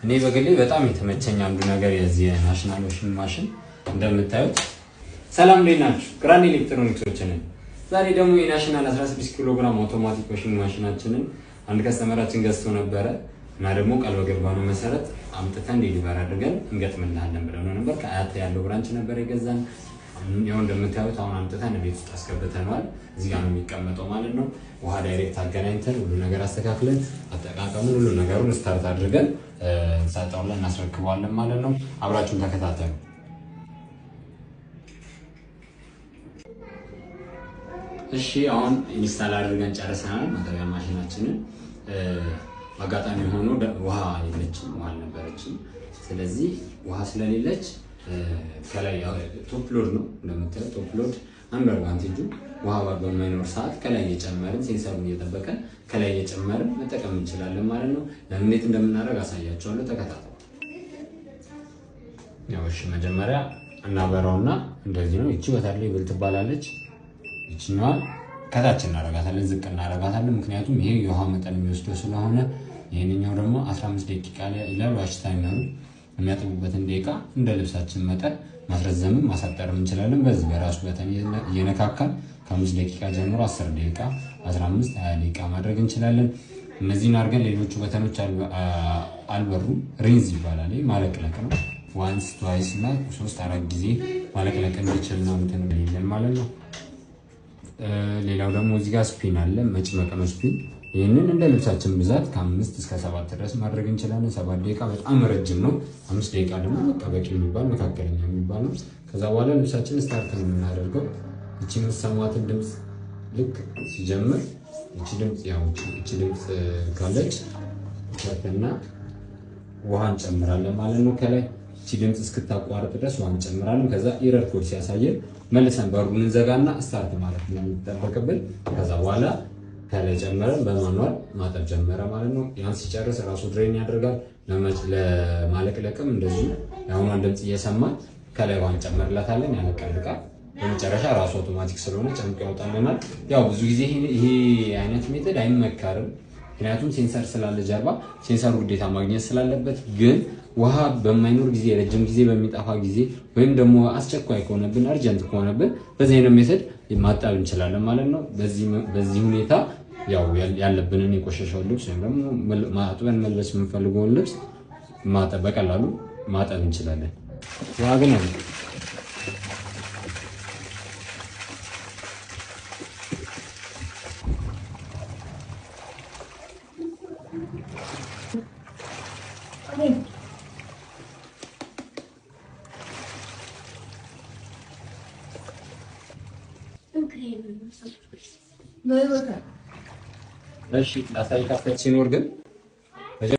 እኔ በግሌ በጣም የተመቸኝ አንዱ ነገር የዚህ ናሽናል ዋሽንግ ማሽን እንደምታዩት። ሰላም ላይ ናችሁ? ግራንድ ኤሌክትሮኒክሶች ነን። ዛሬ ደግሞ የናሽናል 16 ኪሎ ግራም አውቶማቲክ ዋሽንግ ማሽናችንን አንድ ከስተመራችን ገዝቶ ነበረ እና ደግሞ ቃል በገባነው መሰረት አምጥተን ዴሊቨር አድርገን እንገጥምልሃለን ብለው ነበር። ከአያት ያለው ብራንች ነበር የገዛን። ያው እንደምታዩት አሁን አምጥተን ቤት ውስጥ አስገብተናል። እዚህ ጋር ነው የሚቀመጠው ማለት ነው። ውሃ ዳይሬክት አገናኝተን ሁሉ ነገር አስተካክለን አጠቃቀሙን ሁሉ ነገሩን ስታርት አድርገን እንሰጣለን እናስረክባለን ማለት ነው። አብራችሁን ተከታተሉ። እሺ አሁን ኢንስታል አድርገን ጨርሰናል ማጠቢያ ማሽናችንን። አጋጣሚ ሆኖ ውሃ የለችም፣ ውሃ አልነበረችም። ስለዚህ ውሃ ስለሌለች ከላይ ቶፕ ሎድ ነው እንደምታዩት። ቶፕ ሎድ አንድ አድቫንቴጁ ውሃ በማይኖር ሰዓት ከላይ እየጨመርን ሴንሰሩን እየጠበቀን ከላይ እየጨመርን መጠቀም እንችላለን ማለት ነው። ለምኔት እንደምናደርግ አሳያችኋለሁ፣ ተከታተሉ። ያው እሺ መጀመሪያ እናበራውና እንደዚህ ነው። እቺ በታች ላይ ብል ትባላለች። እቺኛዋ ከታች እናረጋታለን፣ ዝቅ እናረጋታለን። ምክንያቱም ይሄ የውሃ መጠን የሚወስደው ስለሆነ ይሄንኛው ደግሞ 15 ደቂቃ ላይ ይላል። ዋሽ ታይም ነው የሚያጥቡበትን ደቂቃ እንደ ልብሳችን መጠን ማስረዘምም ማሳጠርም እንችላለን። በዚህ በራሱ በተን እየነካካን ከ5 ደቂቃ ጀምሮ 10 ደቂቃ 15 20 ደቂቃ ማድረግ እንችላለን። እነዚህን አድርገን ሌሎቹ በተኖች አልበሩም። ሪንዝ ይባላል። ማለቅለቅ ነው። ዋንስ ትዋይስ እና 3-4 ጊዜ ማለቅለቅ እንዲችል ነው እንትን ይለን ማለት ነው። ሌላው ደግሞ እዚህ ጋር ስፒን አለ፣ መጭመቅ ነው ስፒን። ይሄንን እንደ ልብሳችን ብዛት ከ5 እስከ 7 ድረስ ማድረግ እንችላለን። 7 ደቂቃ በጣም ረጅም ነው። 5 ደቂቃ ደግሞ በቂ የሚባል መካከለኛ የሚባል ነው። ከዛ በኋላ ልብሳችን ስታርት ነው የምናደርገው። እቺ የምትሰማትን ድምፅ ልክ ሲጀምር እቺ ድምፅ ካለች ከፈተና ውሃ እንጨምራለን ማለት ነው። ከላይ እቺ ድምፅ እስክታቋርጥ ድረስ ውሃ እንጨምራለን። ከዛ ኢረር ኮድ ሲያሳየን መልሰን በሩን እንዘጋና ስታርት ማለት ነው የሚጠበቅብን። ከዛ በኋላ ከላይ ጨመረን በማኑዋል ማጠብ ጀመረ ማለት ነው። ያን ሲጨርስ ራሱ ድሬን ያደርጋል። ለማለቅለቅም እንደዚህ የአሁኗን ድምፅ እየሰማን ከላይ ውሃ እንጨምርላታለን፣ ያለቀልቃል። በመጨረሻ ራሱ አውቶማቲክ ስለሆነ ጨምቆ ያወጣልናል። ያው ብዙ ጊዜ ይሄ አይነት ሜተድ አይመከርም፣ ምክንያቱም ሴንሰር ስላለ ጀርባ ሴንሰሩ ግዴታ ማግኘት ስላለበት። ግን ውሃ በማይኖር ጊዜ፣ ረጅም ጊዜ በሚጠፋ ጊዜ ወይም ደግሞ አስቸኳይ ከሆነብን አርጀንት ከሆነብን በዚህ አይነት ሜተድ ማጠብ እንችላለን ማለት ነው። በዚህ ሁኔታ ያው ያለብንን የቆሸሸውን ልብስ ወይም ደግሞ ማጥበን መልበስ የምንፈልገውን ልብስ በቀላሉ ማጠብ እንችላለን። ውሃ ግን እሺ ላሳይካችሁ ሲኖር ግን